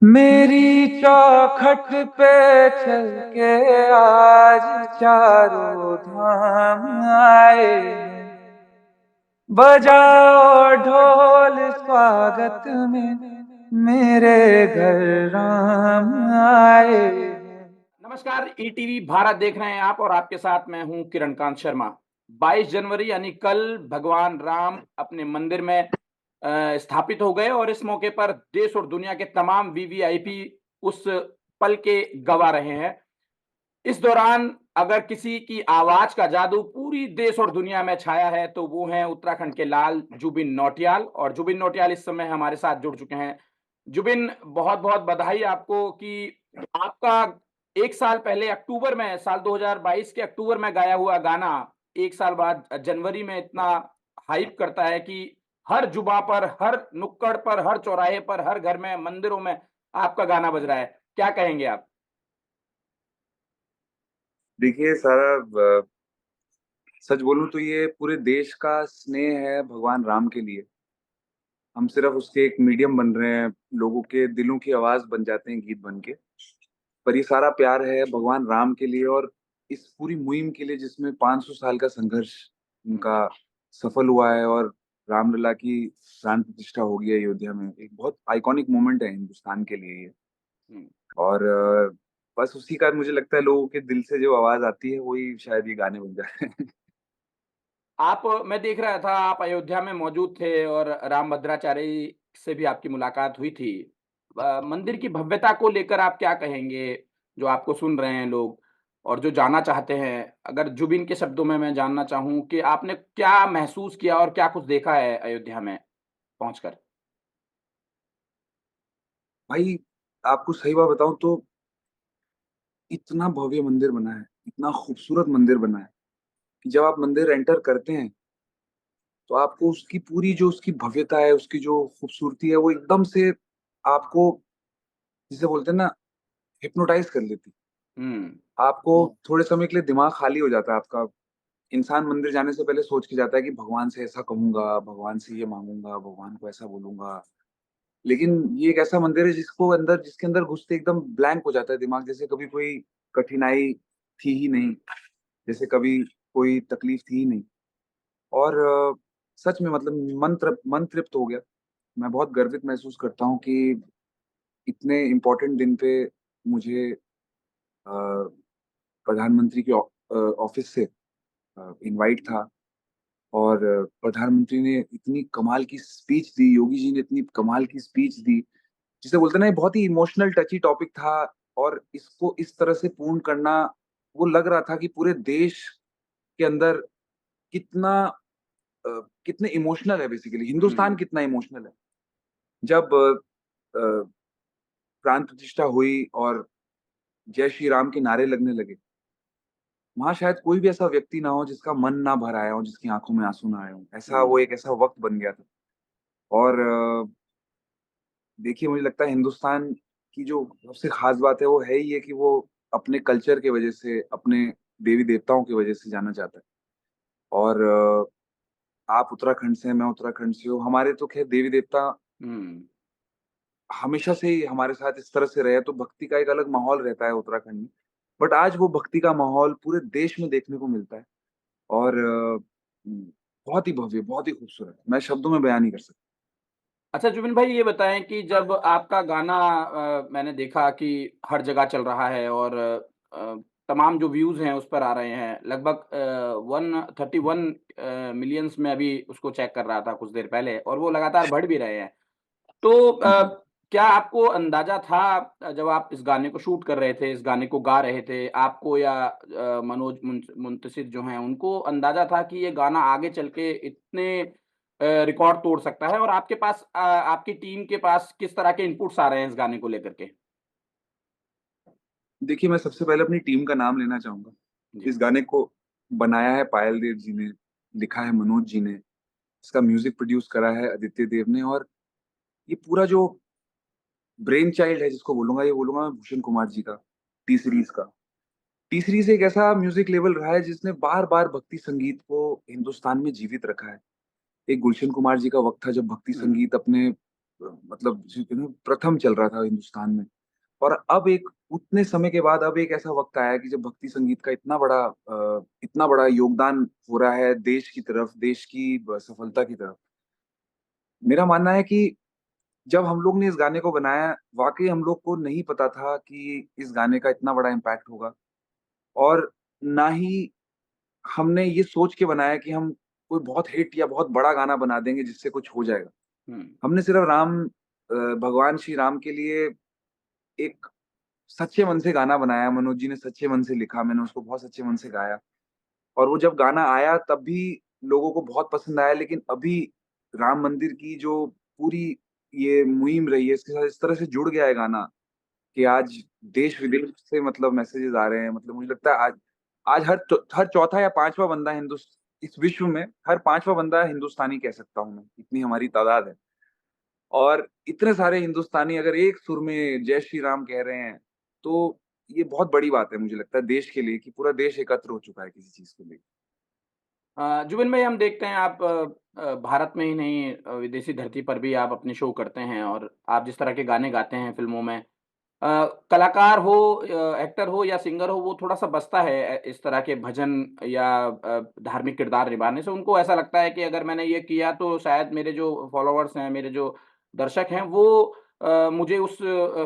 मेरी चौखट पे चल के आज चारों धाम आए हैं। बजाओ ढोल स्वागत में मेरे घर राम आए हैं। नमस्कार, ईटीवी भारत देख रहे हैं आप और आपके साथ मैं हूं किरणकांत शर्मा। 22 जनवरी यानी कल भगवान राम अपने मंदिर में स्थापित हो गए और इस मौके पर देश और दुनिया के तमाम वीवीआईपी उस पल के गवा रहे हैं। इस दौरान अगर किसी की आवाज का जादू पूरी देश और दुनिया में छाया है तो वो हैं उत्तराखंड के लाल जुबिन नौटियाल और जुबिन नौटियाल इस समय हमारे साथ जुड़ चुके हैं। जुबिन, बहुत-बहुत बधाई आपको कि आपका 1 साल पहले अक्टूबर में साल 2022 के अक्टूबर में गाया हुआ गाना 1 साल बाद जनवरी में इतना हाइप करता है कि हर जुबा पर, हर नुक्कड़ पर, हर चौराहे पर, हर घर में, मंदिरों में आपका गाना बज रहा है। क्या कहेंगे आप? देखिए सारा सच बोलूं तो ये पूरे देश का स्नेह है भगवान राम के लिए। हम सिर्फ उसके एक मीडियम बन रहे हैं, लोगों के दिलों की आवाज बन जाते हैं गीत बन के। पर ये सारा प्यार है भगवान राम के लिए और इस पूरी मुहिम के लिए जिसमें 500 साल का संघर्ष हुँ, उनका सफल हुआ है और रामलला की प्राण प्रतिष्ठा हो गई है अयोध्या में। एक बहुत आइकॉनिक मोमेंट है हिंदुस्तान के लिए ये। हुँ। और बस उसी का मुझे लगता है लोगों के दिल से जो आवाज आती है वही शायद ये गाने बन जाए। आप मैं देख रहा था आप अयोध्या में मौजूद थे और राम भद्राचार्य से भी आपकी मुलाकात हुई थी। मंदिर की भव्यता को लेकर आप क्या कहेंगे? जो आपको सुन रहे हैं लोग और जो जानना चाहते हैं, अगर जुबिन के शब्दों में मैं जानना चाहूँ कि आपने क्या महसूस किया और क्या कुछ देखा है अयोध्या में पहुँचकर? भाई आपको सही बात बताऊं तो इतना भव्य मंदिर बना है, इतना खूबसूरत मंदिर बना है कि जब आप मंदिर एंटर करते हैं तो आपको उसकी पूरी जो उसकी भव्यता है, उसकी जो खूबसूरती है, वो एकदम से आपको जिसे बोलते हैं ना हिप्नोटाइज़ कर लेती। हुँ, आपको थोड़े समय के लिए दिमाग खाली हो जाता है आपका। इंसान मंदिर जाने से पहले सोच के जाता है कि भगवान से ऐसा कहूँगा, भगवान से ये माँगूँगा, भगवान को ऐसा बोलूँगा। लेकिन ये एक ऐसा मंदिर है जिसके अंदर घुसते एकदम ब्लैंक हो जाता है दिमाग, जैसे कभी कोई कठिनाई थी ही नहीं, जैसे कभी कोई तकलीफ थी ही नहीं। और सच में मतलब मन तृप्त हो गया। मैं बहुत गर्वित महसूस करता हूँ कि इतने इम्पोर्टेंट दिन पे मुझे प्रधानमंत्री के ऑफ़िस से इनवाइट था और प्रधानमंत्री ने इतनी कमाल की स्पीच दी, योगी जी ने इतनी कमाल की स्पीच दी, जिसे बोलते हैं ना ये बहुत ही इमोशनल टची टॉपिक था और इसको इस तरह से पूर्ण करना, वो लग रहा था कि पूरे देश के अंदर कितना कितने इमोशनल है बेसिकली, हिंदुस्तान हुँ। कितना इमोशनल है। जब प्राण प्रतिष्ठा हुई और जय श्री राम के नारे लगने लगे, वहाँ शायद कोई भी ऐसा व्यक्ति ना हो जिसका मन ना भर आया हो, जिसकी आँखों में आँसू ना आए हों। ऐसा हुँ। वो एक ऐसा वक़्त बन गया था और देखिए मुझे लगता है हिंदुस्तान की जो सबसे ख़ास बात है वो है ही ये कि वो अपने कल्चर की वज़ह से, अपने देवी-देवताओं की वज़ह से जाना जाता है। और आप उत्तराखंड से हैं, मैं उत्तराखंड से हूँ। हमारे तो ख़ैर देवी-देवता हुँ। हमेशा से ही हमारे साथ इस तरह से रहे हैं, तो भक्ति का एक अलग माहौल रहता है उत्तराखंड में। बट आज वो भक्ति का माहौल पूरे देश में देखने को मिलता है और बहुत ही भव्य, बहुत ही खूबसूरत। मैं शब्दों में बयान नहीं कर सकता। अच्छा जुबिन भाई ये बताएँ कि जब आपका गाना मैंने देखा कि हर जगह चल रहा है और तमाम जो व्यूज़ हैं उस पर आ रहे हैं लगभग 131 मिलियंस में अभी उसको चेक कर रहा था कुछ देर पहले और वो लगातार बढ़ भी रहे हैं। तो जी। क्या आपको अंदाज़ा था जब आप इस गाने को शूट कर रहे थे, इस गाने को गा रहे थे, आपको या मनोज मुंतशिर जो हैं, उनको अंदाज़ा था कि ये गाना आगे चल के इतने रिकॉर्ड तोड़ सकता है और आपके पास आपकी टीम के पास किस तरह के इनपुट्स आ रहे हैं इस गाने को लेकर के? देखिए, मैं सबसे पहले अपनी टीम का नाम लेना चाहूँगा। जी। इस गाने को बनाया है पायल देव जी ने, लिखा है मनोज जी ने, इसका म्यूज़िक प्रोड्यूस करा है आदित्य देव ने और ये पूरा जो ब्रेन चाइल्ड है जिसको बोलूँगा, ये बोलूँगा मैं भूषण कुमार जी का, टी हुँ, सीरीज़ का। टी सीरीज़ एक ऐसा म्यूज़िक लेबल रहा है जिसने बार-बार भक्ति संगीत को हिंदुस्तान में जीवित रखा है। एक गुलशन कुमार जी का वक़्त था जब भक्ति हुँ, संगीत अपने मतलब प्रथम चल रहा था हिंदुस्तान में। और अब एक उतने समय के बाद अब एक ऐसा वक़्त आया है कि जब भक्ति संगीत का इतना बड़ा योगदान हो रहा है देश की तरफ, देश की ब सफलता की तरफ। मेरा मानना है कि जब हम लोग ने इस गाने को बनाया, वाक़ई हम लोग को नहीं पता था कि इस गाने का इतना बड़ा इम्पैक्ट होगा और ना ही हमने ये सोच के बनाया कि हम कोई बहुत हिट या बहुत बड़ा गाना बना देंगे जिससे कुछ हो जाएगा। हुँ। हमने सिर्फ भगवान श्री राम के लिए एक सच्चे मन से गाना बनाया, मनोज जी ने सच्चे मन से लिखा, मैंने उसको बहुत सच्चे मन से गाया और वो जब गाना आया तब भी लोगों को बहुत पसंद आया, लेकिन अभी राम मंदिर की जो पूरी ये मुहिम रही है, इसके साथ इस तरह से जुड़ गया है गाना कि आज देश-विदेश से मतलब मैसेजेस आ रहे हैं। मतलब मुझे लगता है आज आज हर चौथा या 5वाँ बंदा इस विश्व में हर 5वाँ बंदा हिंदुस्तानी कह सकता हूँ मैं, इतनी हमारी तादाद है। और इतने सारे हिंदुस्तानी अगर एक सुर में जय श्री राम कह रहे हैं, तो ये बहुत बड़ी बात है मुझे लगता है देश के लिए कि पूरा देश एकत्र हो चुका है किसी चीज़ को लेके। जुबिन भाई हम देखते हैं आप भारत में ही नहीं विदेशी धरती पर भी आप अपने शो करते हैं और आप जिस तरह के गाने गाते हैं फ़िल्मों में कलाकार हो एक्टर हो या सिंगर हो वो थोड़ा-सा बचता है इस तरह के भजन या धार्मिक किरदार निभाने से। उनको ऐसा लगता है कि अगर मैंने ये किया तो शायद मेरे जो फ़ॉलोवर्स हैं, मेरे जो दर्शक हैं वो मुझे उस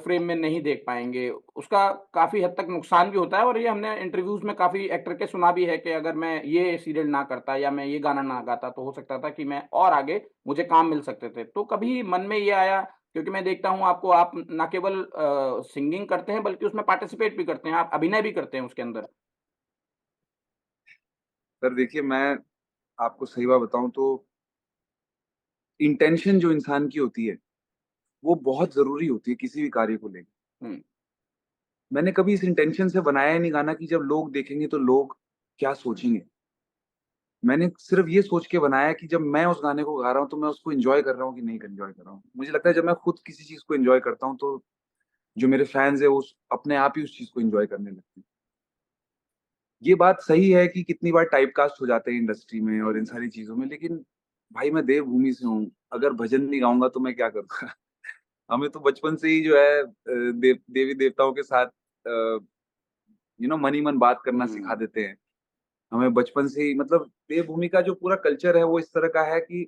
फ़्रेम में नहीं देख पाएँगे। उसका काफ़ी हद तक नुकसान भी होता है और ये हमने इंटरव्यूज़ में काफ़ी एक्टर के सुना भी है कि अगर मैं ये सीरियल ना करता या मैं ये गाना ना गाता तो हो सकता था कि मैं और आगे मुझे काम मिल सकते थे। तो कभी मन में ये आया क्योंकि मैं देखता हूँ आपको आप ना केवल सिंगिंग करते हैं बल्कि उसमें पार्टिसिपेट भी करते हैं, आप अभिनय भी करते हैं उसके अंदर। पर देखिए मैं आपको सही बात बताऊँ तो इंटेंशन जो इंसान की होती है, वो बहुत ज़रूरी होती है किसी भी कार्य को लेके। हुँ, मैंने कभी इस इंटेंशन से बनाया ही नहीं गाना कि जब लोग देखेंगे तो लोग क्या सोचेंगे? मैंने सिर्फ़ ये सोच के बनाया कि जब मैं उस गाने को गा रहा हूँ, तो मैं उसको एन्जॉय कर रहा हूँ कि नहीं एन्जॉय कर रहा हूँ। मुझे लगता है जब मैं खुद किसी चीज़ को एन्जॉय करता हूँ, तो जो मेरे फैन्स हैं, वो उस अपने आप ही उस चीज़ को एन्जॉय करने लगते हैं। ये बात सही है कि कितनी बार टाइपकास्ट हो जाते हैं इंडस्ट्री में और इन हुँ, सारी चीज़ों में, लेकिन भाई मैं देवभूमि से हूँ, अगर भजन नहीं गाऊँगा तो मैं क्या करूँगा? हमें तो बचपन से ही जो है देवी-देवताओं के साथ मन ही मन बात करना सिखा हुँ, देते हैं। हमें बचपन से ही मतलब देवभूमि का जो पूरा कल्चर है वो इस तरह का है कि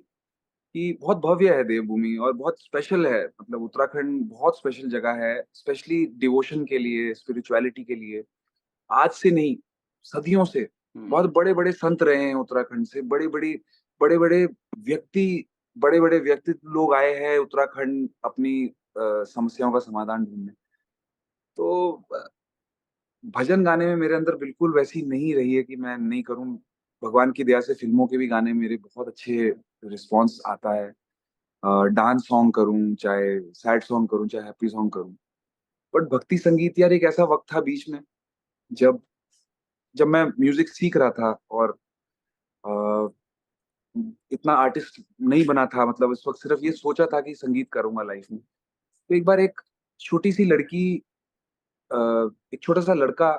बहुत भव्य है देवभूमि और बहुत स्पेशल है। मतलब उत्तराखंड बहुत स्पेशल जगह है, स्पेशली डिवोशन के लिए, स्पिरिचुअलिटी के लिए। आज से नहीं, सदियों से हुँ, बहुत बड़े-बड़े संत रहे हैं उत्तराखंड से, बड़े-बड़े व्यक्ति बड़े-बड़े व्यक्तित्व लोग आए हैं उत्तराखंड अपनी समस्याओं का समाधान ढूँढने। तो भजन गाने में मेरे अंदर बिल्कुल वैसी नहीं रही है कि मैं नहीं करूँ। भगवान की दया से फ़िल्मों के भी गाने मेरे बहुत अच्छे रिस्पॉन्स आता है। डांस सॉन्ग करूँ, चाहे सैड सॉन्ग करूँ, चाहे हैप्पी सॉन्ग करूँ। बट भक्ति संगीत यार एक ऐसा वक़्त था बीच में जब जब मैं म्यूज़िक सीख रहा था और अ, इतना आर्टिस्ट नहीं बना था, मतलब उस वक़्त सिर्फ़ ये सोचा था कि संगीत करूँगा लाइफ़ में। तो एक बार एक छोटी-सी लड़की अ, एक छोटा-सा लड़का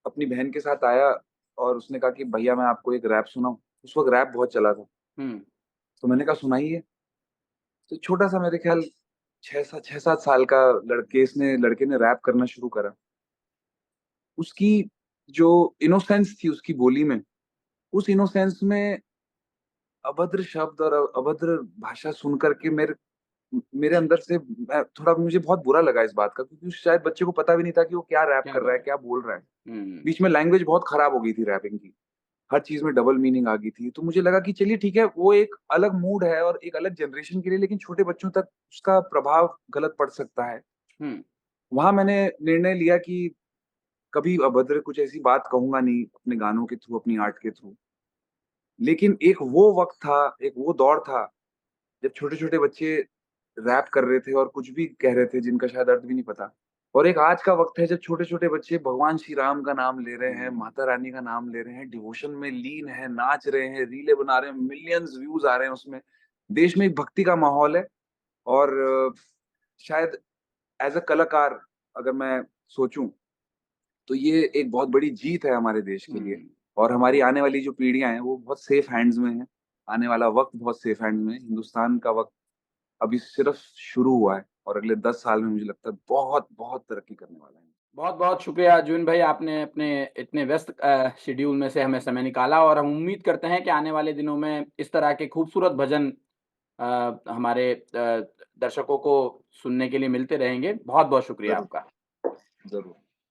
अपनी बहन के साथ आया और उसने कहा कि भैया मैं आपको एक रैप सुनाऊँ? उस वक़्त रैप बहुत चला था। हुँ, तो मैंने कहा सुनाइए। तो छोटा-सा मेरे ख़्याल 6-7 साल का लड़के ने रैप करना शुरू करा। उसकी जो इनोसेंस थी उसकी बोली में, उस इनोसेंस में अभद्र शब्द और अभद्र भाषा सुन कर के मेरे अंदर से मैं थोड़ा मुझे बहुत बुरा लगा इस बात का, क्योंकि शायद बच्चे को पता भी नहीं था कि वो क्या रैप क्या कर रहा बात है, है। क्या बोल रहा है। हुँ, बीच में लैंग्वेज बहुत खराब हो गई थी रैपिंग की। हर चीज़ में डबल मीनिंग आ गई थी। तो मुझे लगा कि चलिए ठीक है, वो एक अलग मूड है और एक अलग जनरेशन के लिए, लेकिन छोटे बच्चों तक उसका प्रभाव गलत पड़ सकता है। हुँ, वहाँ मैंने निर्णय लिया कि कभी अभद्र कुछ ऐसी बात कहूँगा नहीं अपने गानों के थ्रू, अपनी आर्ट के थ्रू। लेकिन एक वो वक़्त था, एक वो दौर था, जब छोटे-छोटे बच्चे रैप कर रहे थे और कुछ भी कह रहे थे जिनका शायद अर्थ भी नहीं पता। और एक आज का वक़्त है जब छोटे-छोटे बच्चे भगवान श्री राम का नाम ले रहे हैं, हुँ, माता रानी का नाम ले रहे हैं, डिवोशन में लीन हैं, नाच रहे हैं, रीलें बना रहे हैं, मिलियंस व्यूज़ आ रहे हैं उसमें। देश में एक भक्ति का माहौल है और शायद एज़ अ कलाकार अगर मैं सोचूँ, तो ये एक बहुत बड़ी जीत है हमारे देश के लिए हुँ, और हमारी आने वाली जो पीढ़ियाँ हैं, वो बहुत सेफ हैंड्स में हैं। आने वाला वक़्त बहुत सेफ हैंड्स में है। हिंदुस्तान का वक़्त अभी सिर्फ़ शुरू हुआ है और अगले 10 साल में मुझे लगता है बहुत तरक्की करने वाला है। बहुत-बहुत शुक्रिया जुबिन भाई, आपने अपने इतने व्यस्त शेड्यूल में से हमें समय निकाला और हम उम्मीद करते हैं कि आने वाले दिनों में इस तरह के खूबसूरत भजन हमारे दर्शकों को सुनने के लिए मिलते रहेंगे। बहुत-बहुत शुक्रिया ज़रूर, आपका। ज़रूर।